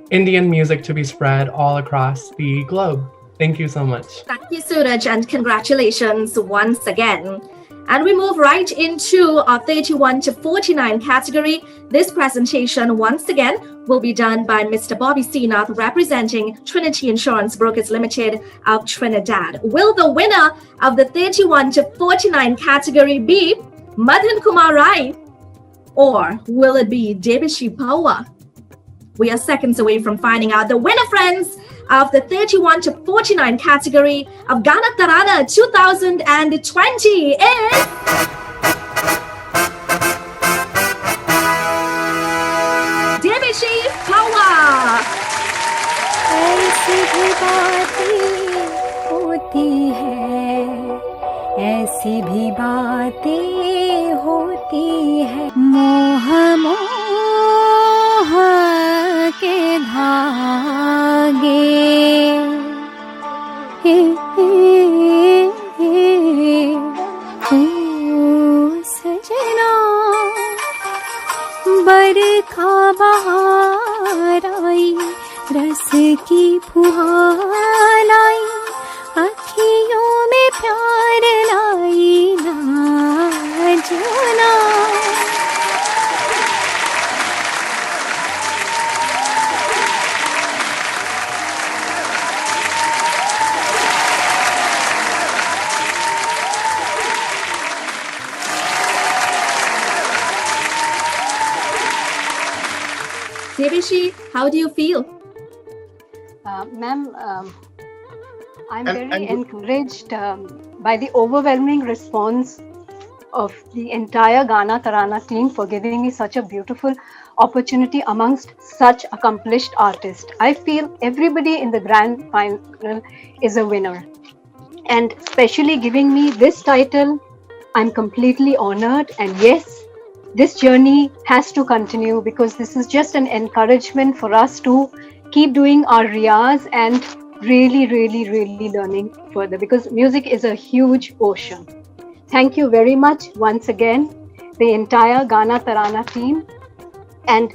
Indian music to be spread all across the globe. Thank you so much. Thank you, Suraj, and congratulations once again. And we move right into our 31 to 49 category. This presentation, once again, will be done by Mr. Bobby Sinath, representing Trinity Insurance Brokers Limited of Trinidad. Will the winner of the 31 to 49 category be Madan Kumar Rai, or will it be Debishi Pawa? We are seconds away from finding out. The winner, friends, of the 31 to 49 category of Ghana Tarana 2020 is Debishi Pawa. ऐसी भी बातें होती हैं, ऐसी भी बातें होती हैं, मोह मोह के धागे सजना बरखा बहार आई, रस की फुहार आई, अखियों में प्यार लाई ना जाना. Debishi, how do you feel? Ma'am, I'm very encouraged by the overwhelming response of the entire Ghana Tarana team for giving me such a beautiful opportunity amongst such accomplished artists. I feel everybody in the grand final is a winner. And especially giving me this title, I'm completely honored. And yes, this journey has to continue, because this is just an encouragement for us to keep doing our riyaz and really learning further, because music is a huge ocean. Thank you very much once again, the entire Gana Tarana team. And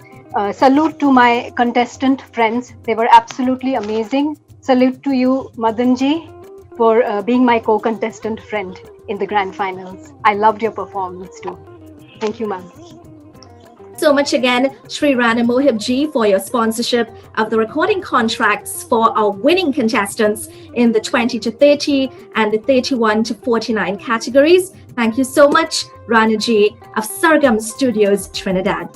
salute to my contestant friends. They were absolutely amazing. Salute to you, Madanji, for being my co-contestant friend in the grand finals. I loved your performance too. Thank you, ma'am. So much again, Sri Rana Mohib ji, for your sponsorship of the recording contracts for our winning contestants in the 20 to 30 and the 31 to 49 categories. Thank you so much, Rana ji of Sargam Studios, Trinidad.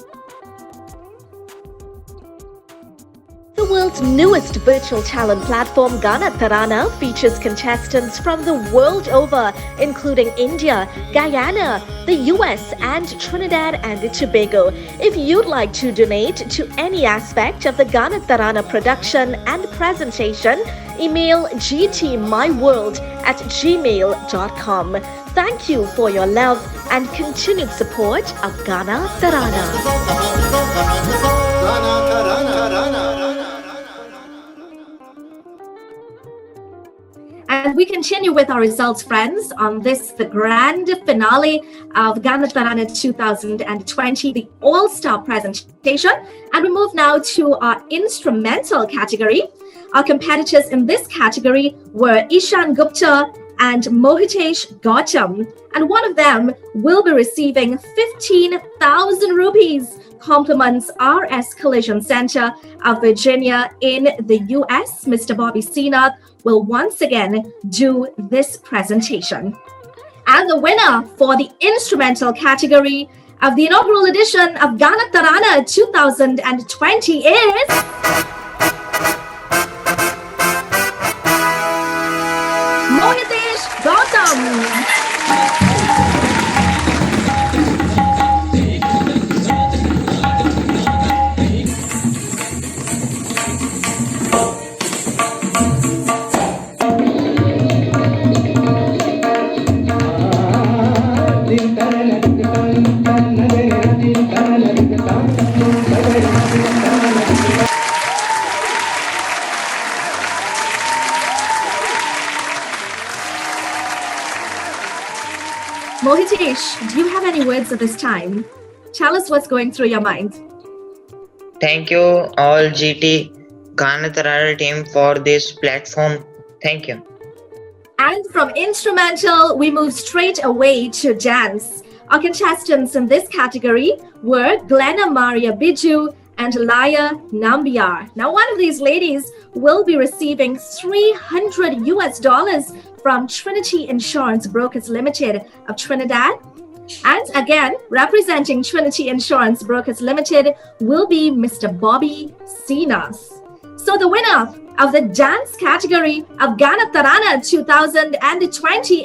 The world's newest virtual talent platform, Gana Tarana, features contestants from the world over, including India, Guyana, the US, and Trinidad and Tobago. If you'd like to donate to any aspect of the Gana Tarana production and presentation, email gtmyworld@gmail.com. Thank you for your love and continued support of Gana Tarana. And we continue with our results, friends, on this, the grand finale of Gana Tarana 2020, the All-Star presentation. And we move now to our instrumental category. Our competitors in this category were Ishan Gupta and Mohitesh Gautam. And one of them will be receiving 15,000 rupees, compliments RS Collision Center of Virginia in the US. Mr. Bobby Sinath will once again do this presentation. And the winner for the instrumental category of the inaugural edition of Gana Tarana 2020 is Mohitesh Gautam. Mohitesh, do you have any words at this time? Tell us what's going through your mind. Thank you all GT Gana Tarana team for this platform. Thank you. And from instrumental, we move straight away to dance. Our contestants in this category were Glenna Maria Biju and Laya Nambiar. Now, one of these ladies will be receiving $300 from Trinity Insurance Brokers Limited of Trinidad. And again, representing Trinity Insurance Brokers Limited will be Mr. Bobby Sinath. So the winner of the dance category of Gana Tarana 2020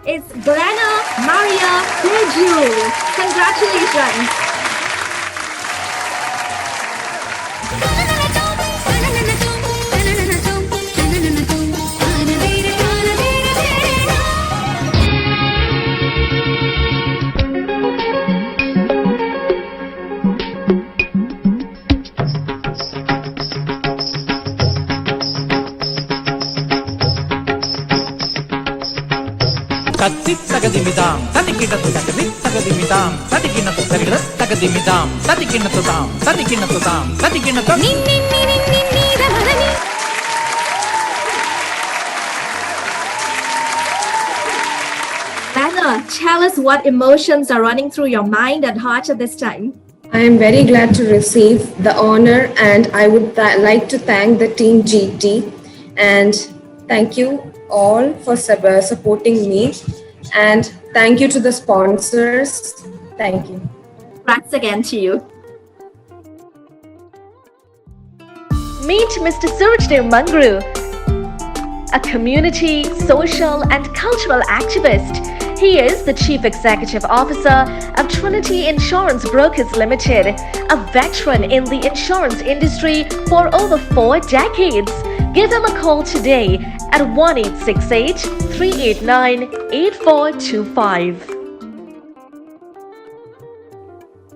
is Glenna Maria Biju. Congratulations. Tagdimidam, Tadikinatu Takadit, Tagadimidam, Tadikinatu Tarilas, Tagadimidam, Tadikinatu Dam, Tadikinatu Dam, Tadikinatu Anna, tell us what emotions are running through your mind and heart at this time. I am very glad to receive the honor, and I would like to thank the team GT, and thank you all for supporting me, and thank you to the sponsors. Thank you. Congrats again to you. Meet Mr. Surajdev Mangru, a community, social and cultural activist. He is the Chief Executive Officer of Trinity Insurance Brokers Limited, a veteran in the insurance industry for over 4 decades. Give him a call today at 1-868-389-8425.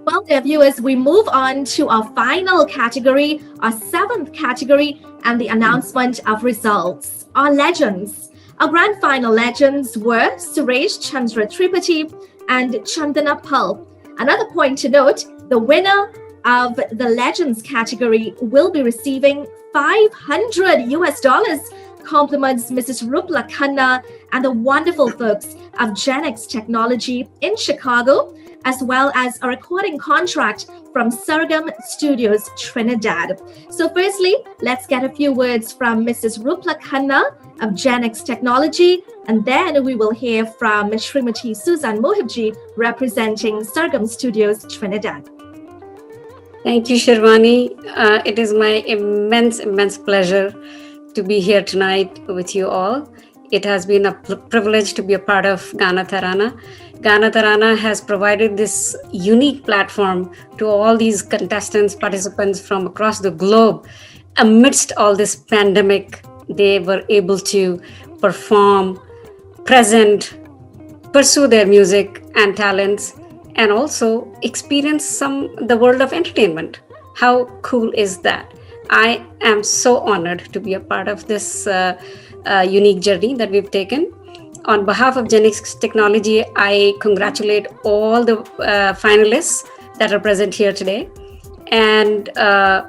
Well, dear viewers, we move on to our final category, our 7th category, and the announcement of results. Our legends. Our grand final legends were Suresh Chandra Tripathi and Chandana Pal. Another point to note, the winner of the legends category will be receiving $500 compliments Mrs. Rupla Khanna and the wonderful folks of Genex Technology in Chicago, as well as a recording contract from Sargam Studios, Trinidad. So firstly, let's get a few words from Mrs. Rupla Khanna of Genex Technology, and then we will hear from Srimati Suzan Mohibji representing Sargam Studios, Trinidad. Thank you, Shirvani. It is my immense pleasure to be here tonight with you all. It has been a privilege to be a part of Gana Tarana. Gana Tarana has provided this unique platform to all these contestants, participants from across the globe. Amidst all this pandemic, they were able to perform, present, pursue their music and talents, and also experience the world of entertainment. How cool is that? I am so honored to be a part of this unique journey that we've taken. On behalf of Genex Technology, I congratulate all the finalists that are present here today, and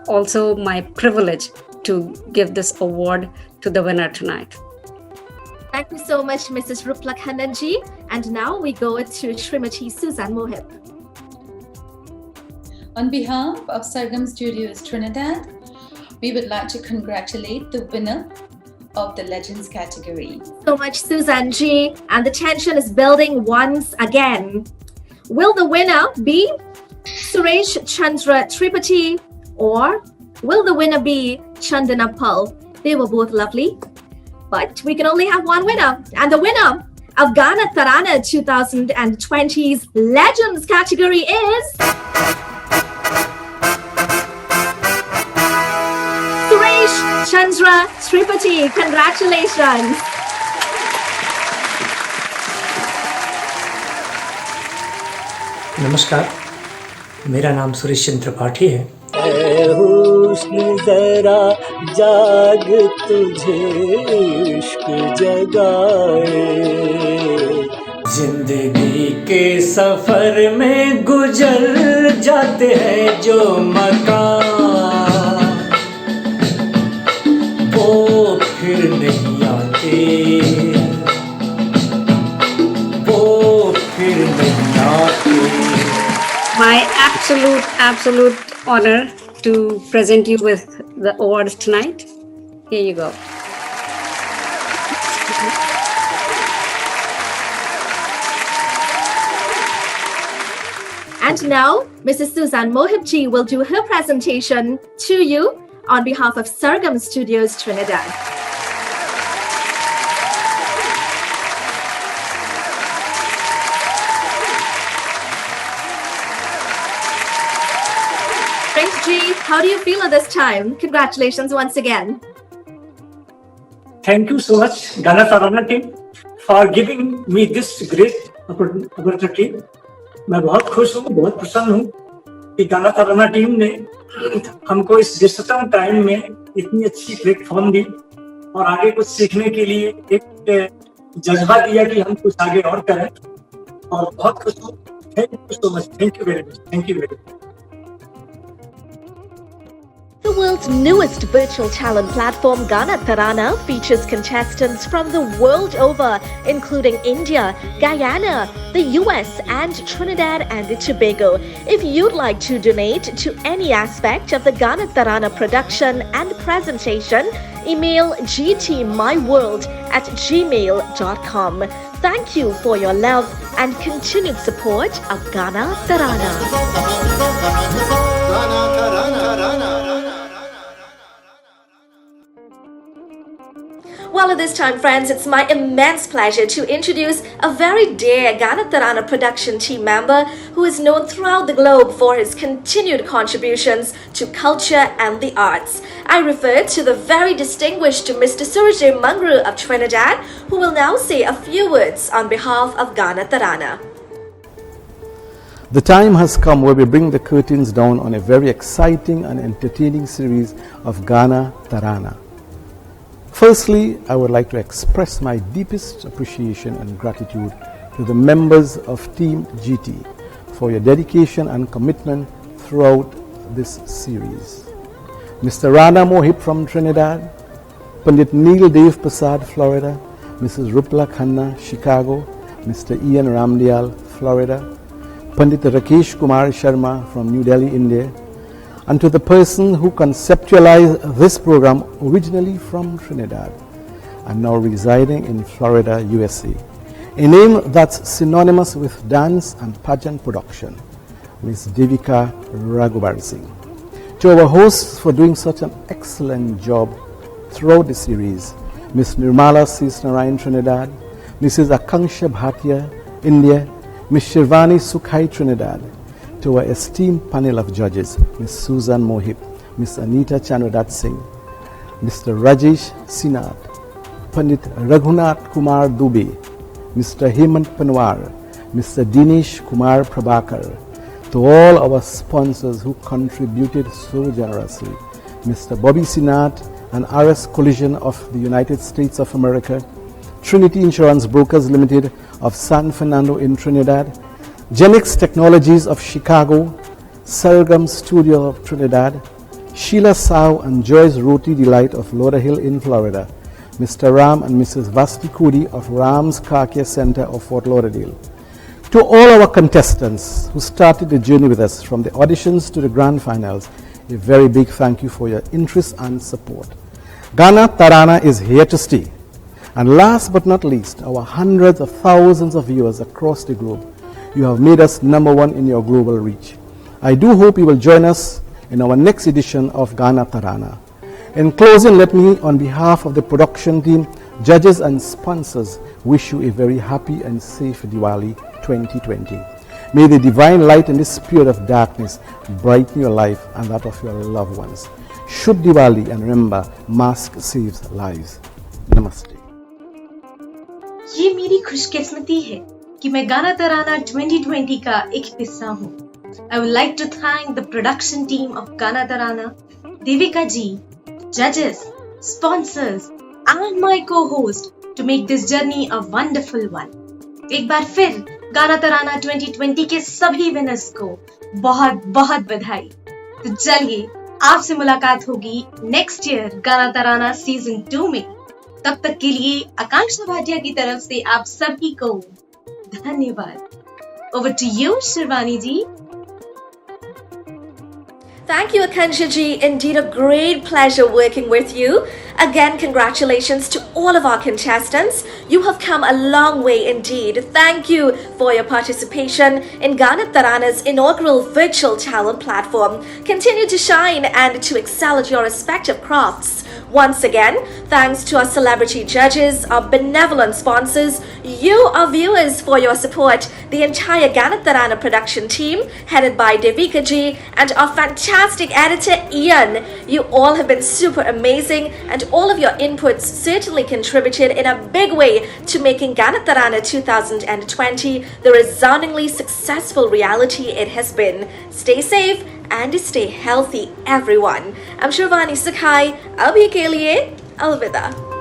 also my privilege to give this award to the winner tonight. Thank you so much, Mrs. Rupla Khanna ji. And now we go to Srimati Suzan Mohib. On behalf of Sargam Studios Trinidad, we would like to congratulate the winner of the Legends category. So much, Suzan ji, and the tension is building once again. Will the winner be Suresh Chandra Tripathi, or will the winner be Chandana Pal? They were both lovely, but we can only have one winner, and the winner of Gana Tarana 2020's Legends category is Suresh Chandra Tripathi. Congratulations. नमस्कार, मेरा नाम सुरेश चंद्र त्रिपाठी है। हुस्न जरा जाग तुझे इश्क जगाए, जिंदगी के सफर में गुजर जाते हैं जो मकाम, वो फिर नहीं आते, वो फिर नहीं आते। My absolute honor to present you with the awards tonight. Here you go. And now, Mrs. Suzan Mohibji will do her presentation to you on behalf of Sargam Studios, Trinidad. Prince G, how do you feel at this time? Congratulations once again. Thank you so much, Gana Tarana team, for giving me this great opportunity. मैं बहुत खुश हूँ, बहुत प्रसन्न हूँ कि गाना तराना team ने हमको इस डिजिटल टाइम में इतनी अच्छी प्लेटफॉर्म दी और आगे कुछ सीखने के लिए एक जज्बा दिया कि हम कुछ आगे और करें, और बहुत खुश हूँ। Thank you so much, thank you very much, thank you very much. The world's newest virtual talent platform, Gana Tarana, features contestants from the world over, including India, Guyana, the US, and Trinidad and Tobago. If you'd like to donate to any aspect of the Gana Tarana production and presentation, email gtmyworld@gmail.com. Thank you for your love and continued support of Gana Tarana. Well, at this time, friends, it's my immense pleasure to introduce a very dear Gana Tarana production team member who is known throughout the globe for his continued contributions to culture and the arts. I refer to the very distinguished Mr. Surjay Mangru of Trinidad, who will now say a few words on behalf of Gana Tarana. The time has come where we bring the curtains down on a very exciting and entertaining series of Ghana Tarana. Firstly, I would like to express my deepest appreciation and gratitude to the members of Team GT for your dedication and commitment throughout this series. Mr. Rana Mohip from Trinidad, Pandit Neil Dev Prasad, Florida, Mrs. Rupla Khanna, Chicago, Mr. Ian Ramdial, Florida, Pandit Rakesh Kumar Sharma from New Delhi, India, and to the person who conceptualized this program originally from Trinidad and now residing in Florida, USA. A name that's synonymous with dance and pageant production, Ms. Devika Raghubar Singh. To our hosts for doing such an excellent job throughout the series, Ms. Nirmala Sisnarayan, Trinidad, Mrs. Akanksha Bhatia, India, Ms. Shirvani Sukhai, Trinidad. To our esteemed panel of judges, Ms. Susan Mohip, Ms. Anita Chandradat Singh, Mr. Rajesh Sinat, Pandit Raghunath Kumar Dubey, Mr. Hemant Panwar, Mr. Dinesh Kumar Prabhakar, to all our sponsors who contributed so generously, Mr. Bobby Sinat and RS Collision of the United States of America, Trinity Insurance Brokers Limited of San Fernando in Trinidad, Genix Technologies of Chicago, Sargam Studio of Trinidad, Sheila Sau and Joyce Roti Delight of Lauderhill in Florida, Mr. Ram and Mrs. Vasti Kudi of Ram's Car Care Center of Fort Lauderdale. To all our contestants who started the journey with us from the auditions to the grand finals, a very big thank you for your interest and support. Ghana Tarana is here to stay. And last but not least, our hundreds of thousands of viewers across the globe. You have made us #1 in your global reach. I do hope you will join us in our next edition of Ghana Tarana. In closing, let me, on behalf of the production team, judges and sponsors, wish you a very happy and safe Diwali 2020. May the divine light in this period of darkness brighten your life and that of your loved ones. Shubh Diwali, and remember, mask saves lives. Namaste. ये मेरी खुशकिस्मती है कि मैं गाना तराना 2020 का एक हिस्सा हूँ. I would like to thank the production team of Ghana Tarana, Devika ji, judges, sponsors, and my co-host to make this journey a wonderful one. एक बार फिर गाना तराना 2020 के सभी विनर्स को बहुत बहुत बधाई. तो चलिए आपसे मुलाकात होगी नेक्स्ट ईयर गाना तराना सीजन 2 में. तब तक के लिए आकांक्षा भाटिया की तरफ से आप सभी को धन्यवाद. Over to you, Shirvani ji. Thank you, Akansha ji. Indeed, a great pleasure working with you. Again, congratulations to all of our contestants. You have come a long way indeed. Thank you for your participation in Ghana Tarana's inaugural virtual talent platform. Continue to shine and to excel at your respective crafts. Once again, thanks to our celebrity judges, our benevolent sponsors, you, our viewers, for your support, the entire Ghana Tarana production team, headed by Devika ji, and our fantastic editor, Ian. You all have been super amazing, and all of your inputs certainly contributed in a big way to making Ghana Tarana 2020 the resoundingly successful reality it has been. Stay safe and stay healthy, everyone. I'm Shirvani Sukhai. Abhi ke liye, alvida.